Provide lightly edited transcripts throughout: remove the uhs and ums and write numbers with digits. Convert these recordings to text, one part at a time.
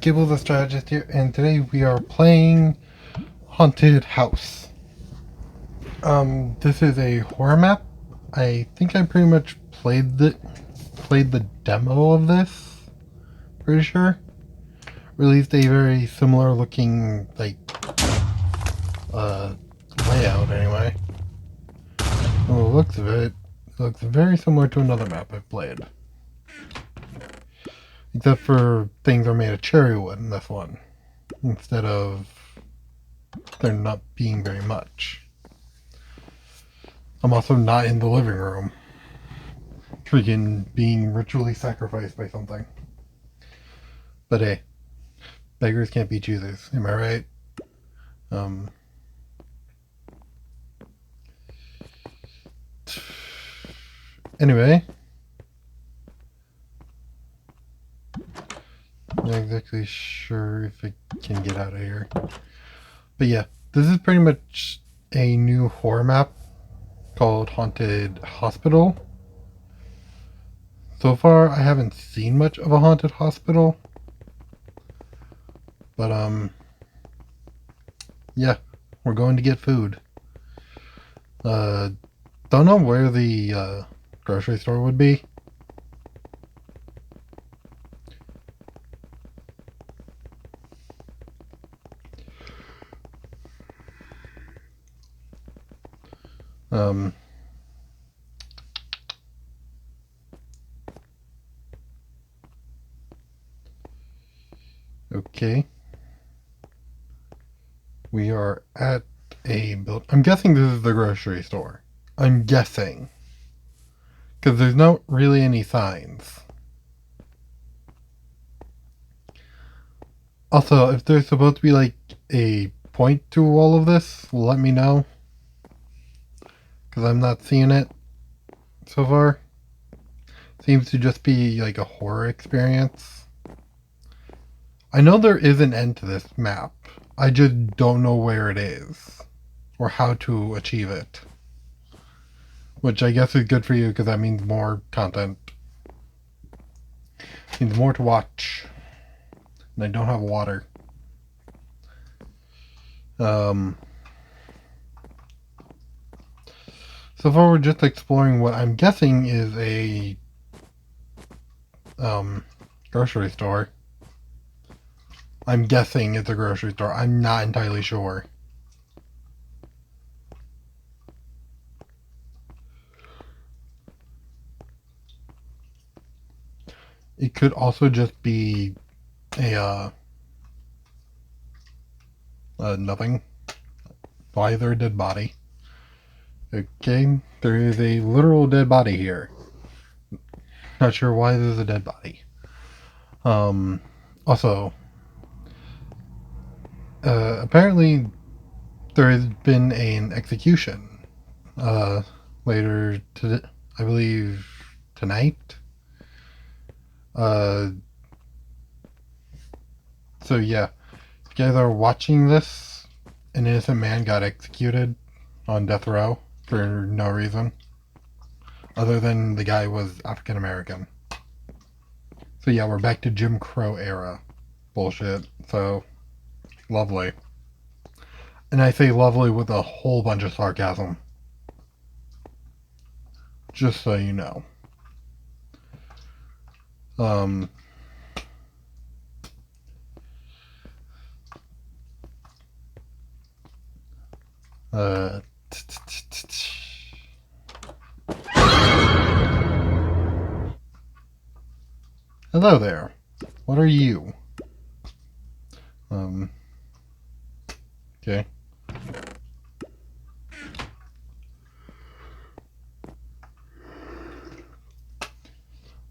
Caibel the Strategist here, and today we are playing Haunted House. This is a horror map. I think I pretty much played the demo of this. Pretty sure. Released a very similar looking layout anyway. From the looks of it, it looks very similar to another map I've played. Except for things are made of cherry wood in this one, instead of there not being very much. I'm also not in the living room, freaking being ritually sacrificed by something. But hey, beggars can't be choosers, am I right? Anyway, not exactly sure if I can get out of here. But yeah, this is pretty much a new horror map called Haunted Hospital. So far, I haven't seen much of a haunted hospital. But, yeah, we're going to get food. Don't know where the, grocery store would be. Okay. We are at a build. I'm guessing this is the grocery store. I'm guessing. Because there's not really any signs. Also, if there's supposed to be like a point to all of this, let me know. Because I'm not seeing it so far. Seems to just be like a horror experience. I know there is an end to this map. I just don't know where it is. Or how to achieve it. Which I guess is good for you because that means more content. Means more to watch. And I don't have water. So far we're just exploring what I'm guessing is a grocery store. I'm guessing it's a grocery store. I'm not entirely sure. It could also just be a nothing. Why is there a dead body? Okay, there is a literal dead body here. Not sure why there's a dead body. Also, apparently there has been an execution later today, I believe tonight. So yeah, if you guys are watching this, an innocent man got executed on death row for no reason other than the guy was African American. So yeah, we're back to Jim Crow era bullshit. So lovely. And I say lovely with a whole bunch of sarcasm. Just so you know. Hello there. What are you? Okay.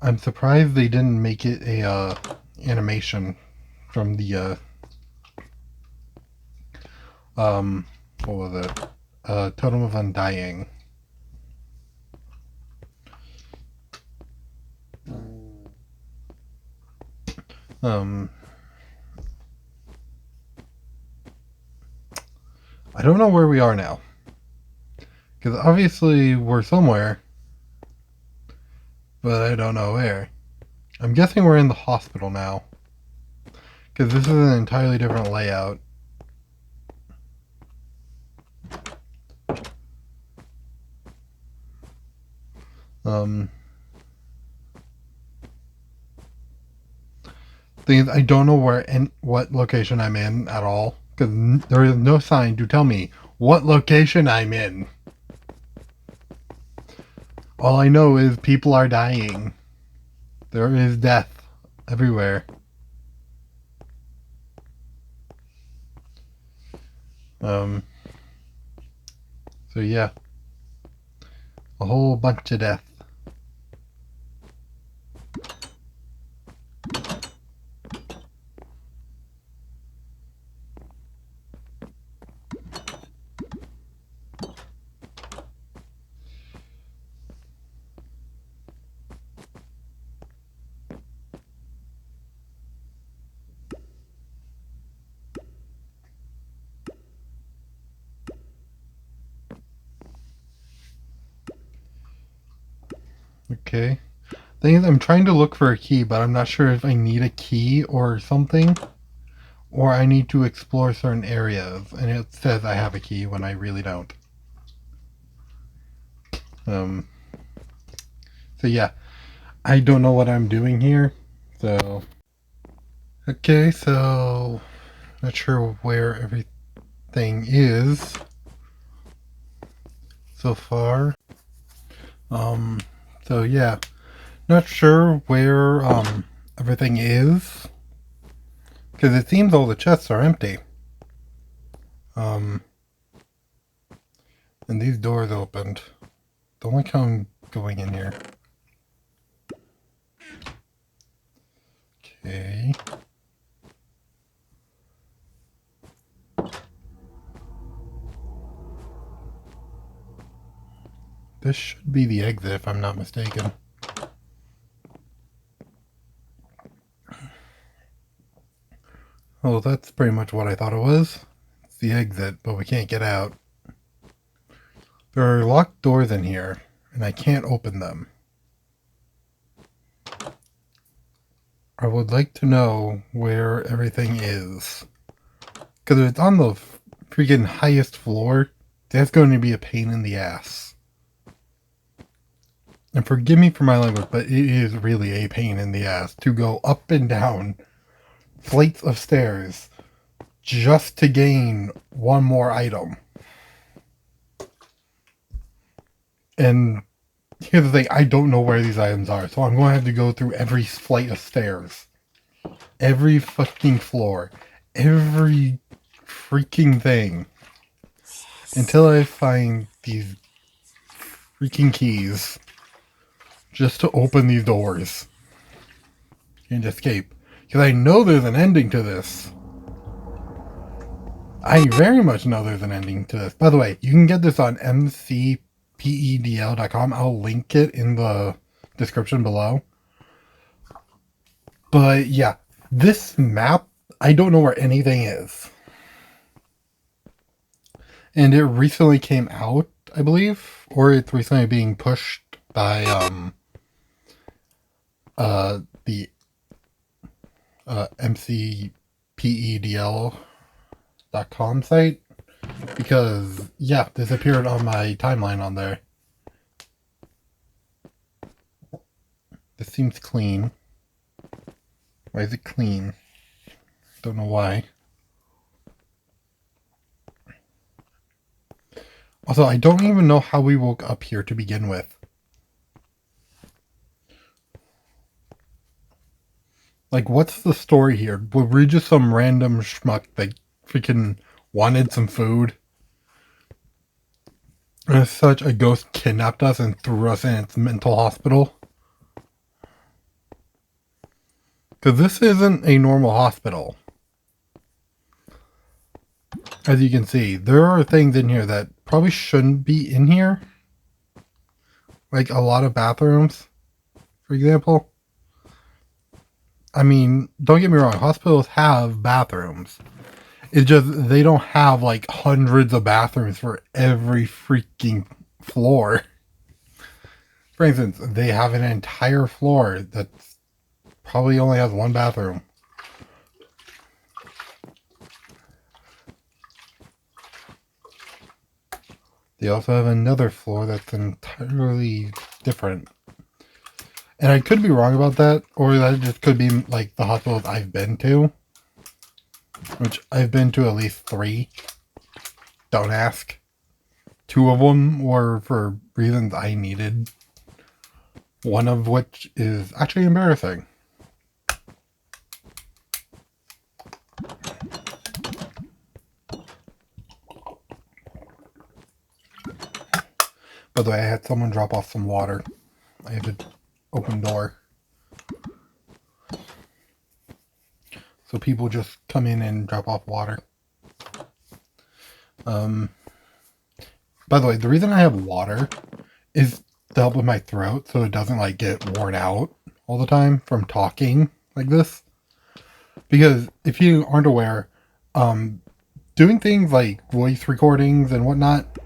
I'm surprised they didn't make it a animation from the what was it? Totem of Undying. I don't know where we are now. Because obviously we're somewhere. But I don't know where. I'm guessing we're in the hospital now. Because this is an entirely different layout. Thing is, I don't know what location I'm in at all. Because there is no sign to tell me what location I'm in. All I know is people are dying. There is death everywhere. So yeah. A whole bunch of death. Okay. Thing is, I'm trying to look for a key, but I'm not sure if I need a key or something, or I need to explore certain areas, and it says I have a key when I really don't. So yeah, I don't know what I'm doing here, so... Okay, so... Not sure where everything is so far. So yeah, not sure where everything is, because it seems all the chests are empty. And these doors opened. Don't like how I'm going in here. Okay. This should be the exit if I'm not mistaken. Oh, that's pretty much what I thought it was. It's the exit, but we can't get out. There are locked doors in here, and I can't open them. I would like to know where everything is. Because if it's on the freaking highest floor, that's going to be a pain in the ass. And forgive me for my language, but it is really a pain in the ass to go up and down flights of stairs just to gain one more item. And here's the thing, I don't know where these items are, so I'm going to have to go through every flight of stairs. Every fucking floor. Every freaking thing. Until I find these freaking keys. Just to open these doors. And escape. Because I know there's an ending to this. I very much know there's an ending to this. By the way, you can get this on mcpedl.com. I'll link it in the description below. But yeah, this map, I don't know where anything is. And it recently came out, I believe. Or it's recently being pushed by the mcpedl.com site, because yeah, this appeared on my timeline on there. This seems clean. Why is it clean? Don't know why. Also, I don't even know how we woke up here to begin with. Like, what's the story here? Were we just some random schmuck that freaking wanted some food? And as such, a ghost kidnapped us and threw us in its mental hospital? Because this isn't a normal hospital. As you can see, there are things in here that probably shouldn't be in here. Like a lot of bathrooms, for example. I mean, don't get me wrong, hospitals have bathrooms. It's just they don't have like hundreds of bathrooms for every freaking floor. For instance, they have an entire floor that probably only has one bathroom. They also have another floor that's entirely different. And I could be wrong about that, or that just could be like the hospitals I've been to. Which I've been to at least 3. Don't ask. 2 of them were for reasons I needed. One of which is actually embarrassing. By the way, I had someone drop off some water. I had to open door. So people just come in and drop off water. By the way, the reason I have water is to help with my throat so it doesn't like get worn out all the time from talking like this. Because if you aren't aware, doing things like voice recordings and whatnot,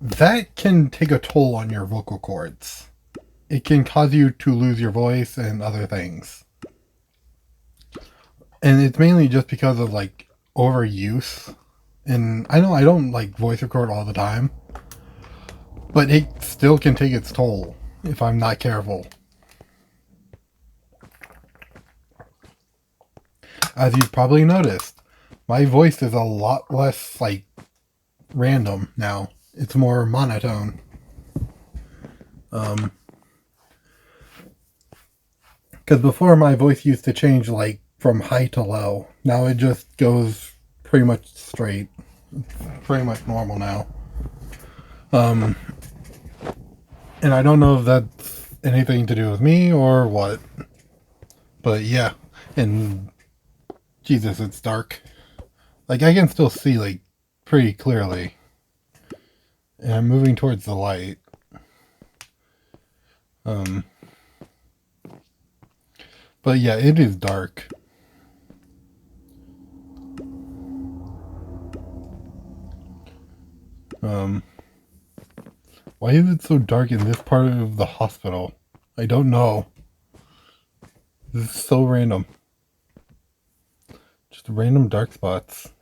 that can take a toll on your vocal cords. It can cause you to lose your voice and other things. And it's mainly just because of like overuse. And I know I don't like voice record all the time, but it still can take its toll if I'm not careful. As you've probably noticed, my voice is a lot less like random now. It's more monotone. Because before my voice used to change like from high to low. Now it just goes pretty much straight. It's pretty much normal now. And I don't know if that's anything to do with me or what. But yeah. And Jesus, it's dark. Like I can still see like pretty clearly. And I'm moving towards the light. But yeah, it is dark. Why is it so dark in this part of the hospital? I don't know. This is so random. Just random dark spots.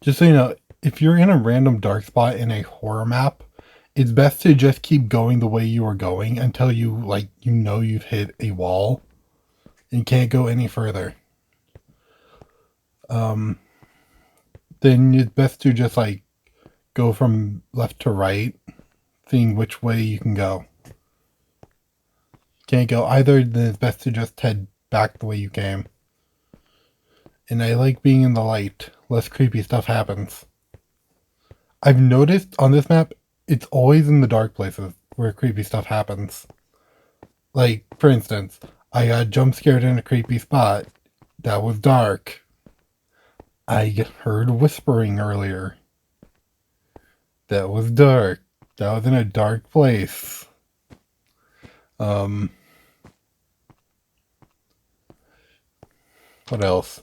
Just so you know, if you're in a random dark spot in a horror map, it's best to just keep going the way you are going until you you've hit a wall and can't go any further. Then it's best to just like go from left to right, seeing which way you can go. Can't go either, then it's best to just head back the way you came. And I like being in the light. Less creepy stuff happens. I've noticed on this map, it's always in the dark places where creepy stuff happens. Like, for instance, I got jump scared in a creepy spot. That was dark. I heard whispering earlier. That was dark. That was in a dark place. What else?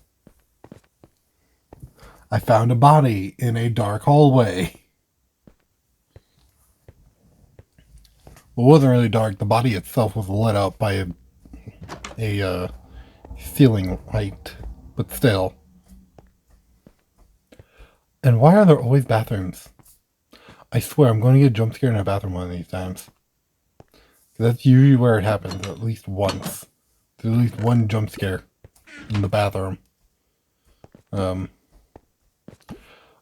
I found a body in a dark hallway. Well, it wasn't really dark. The body itself was lit up by a ceiling light, but still. And why are there always bathrooms? I swear I'm going to get jump scared in a bathroom one of these times. That's usually where it happens, at least once. There's at least one jump scare in the bathroom.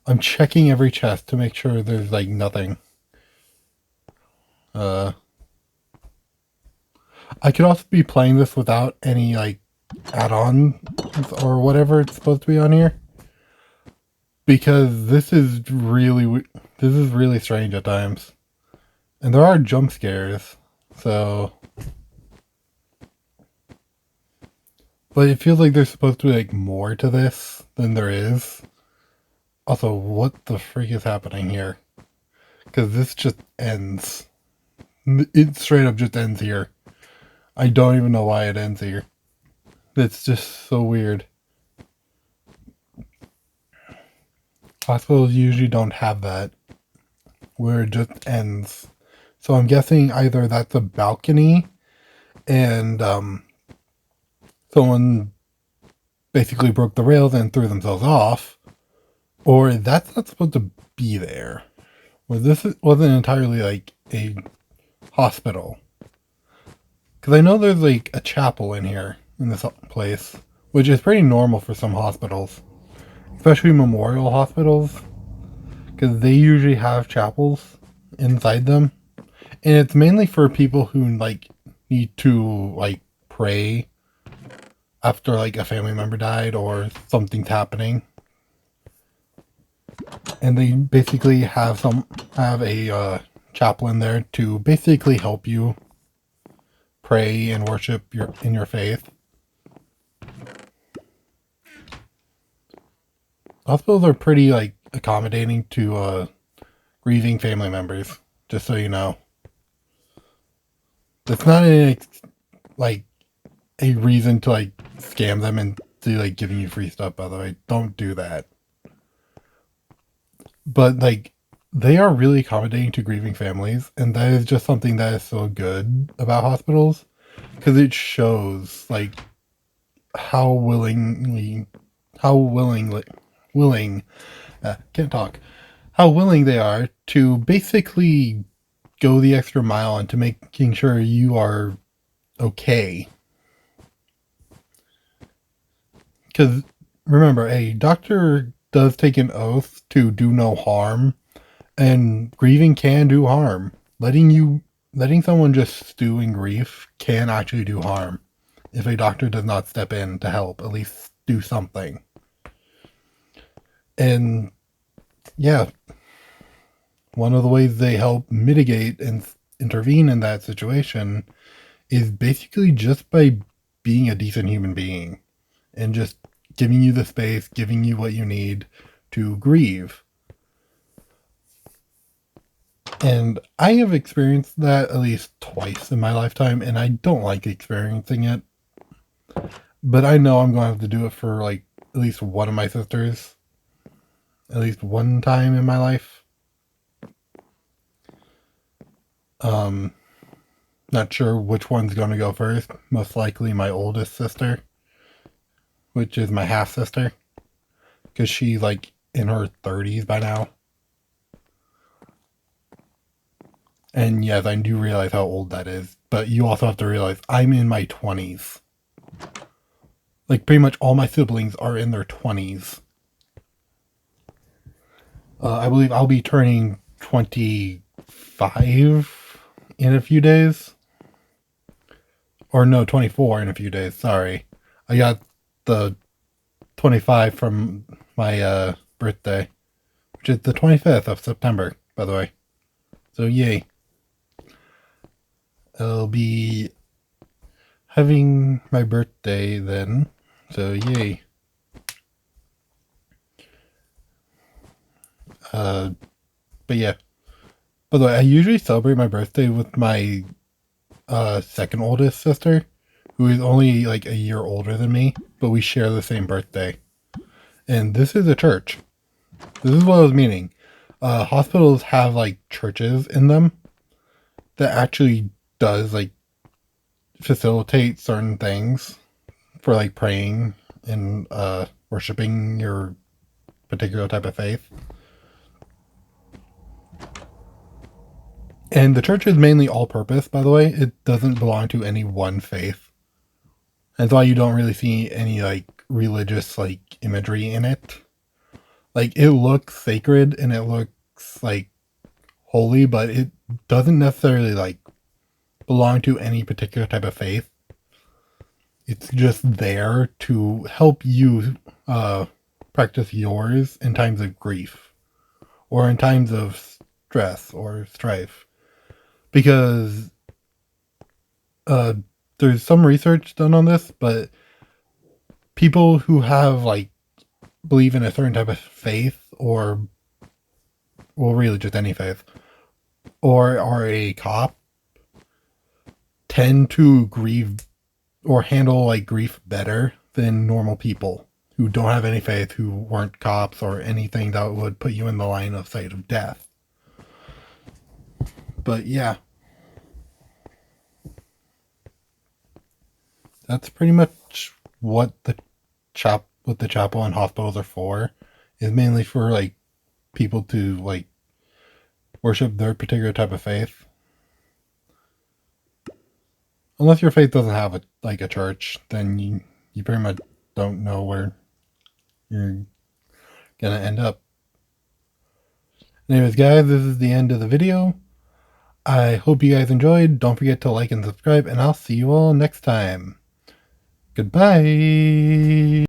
I'm checking every chest to make sure there's like nothing. I could also be playing this without any like add-on or whatever it's supposed to be on here, because this is really strange at times, and there are jump scares. So, but it feels like there's supposed to be like more to this than there is. Also, what the freak is happening here? Because this just ends. It straight up just ends here. I don't even know why it ends here. It's just so weird. Hospitals usually don't have that, where it just ends. So I'm guessing either that's a balcony and someone basically broke the rails and threw themselves off, or that's not supposed to be there. Well, this wasn't entirely like a hospital. Because I know there's like a chapel in here, in this place, which is pretty normal for some hospitals, especially memorial hospitals, because they usually have chapels inside them. And it's mainly for people who like need to like pray after like a family member died or something's happening. And they basically have a chaplain there to basically help you pray and worship in your faith. Hospitals are pretty like accommodating to grieving family members, just so you know. It's not like a reason to like scam them and to like giving you free stuff, by the way. Don't do that. But like they are really accommodating to grieving families, and that is just something that is so good about hospitals, because it shows like how willing can't talk how willing they are to basically go the extra mile into making sure you are okay. Because remember, a doctor does take an oath to do no harm, and grieving can do harm. Letting someone just stew in grief can actually do harm if a doctor does not step in to help, at least do something. And yeah, one of the ways they help mitigate and intervene in that situation is basically just by being a decent human being and just giving you the space, giving you what you need to grieve. And I have experienced that at least twice in my lifetime, and I don't like experiencing it. But I know I'm going to have to do it for like at least one of my sisters, at least one time in my life. Not sure which one's going to go first. Most likely my oldest sister, which is my half sister, because she's like in her 30s by now. And yes, I do realize how old that is, but you also have to realize I'm in my 20s. Like pretty much all my siblings are in their 20s. I believe I'll be turning 25 in a few days. Or no, 24 in a few days, sorry. I got the 25 from my birthday, which is the 25th of September, by the way. So yay. I'll be having my birthday then, so yay. But yeah. By the way, I usually celebrate my birthday with my second oldest sister, who is only like a year older than me, but we share the same birthday. And this is a church. This is what I was meaning. Hospitals have like churches in them that actually does like facilitate certain things for like praying and worshiping your particular type of faith. And the church is mainly all purpose, by the way. It doesn't belong to any one faith. That's why you don't really see any like religious like imagery in it. Like it looks sacred and it looks like holy, but it doesn't necessarily like belong to any particular type of faith. It's just there to help you practice yours in times of grief or in times of stress or strife. Because there's some research done on this, but people who have like believe in a certain type of faith or well really just any faith or are a cop tend to grieve or handle like grief better than normal people who don't have any faith, who weren't cops or anything that would put you in the line of sight of death. But yeah, that's pretty much what the what the chapel and hospitals are for is mainly for like people to like worship their particular type of faith. Unless your faith doesn't have a church, then you pretty much don't know where you're gonna end up. Anyways, guys, this is the end of the video. I hope you guys enjoyed. Don't forget to like and subscribe, and I'll see you all next time. Goodbye.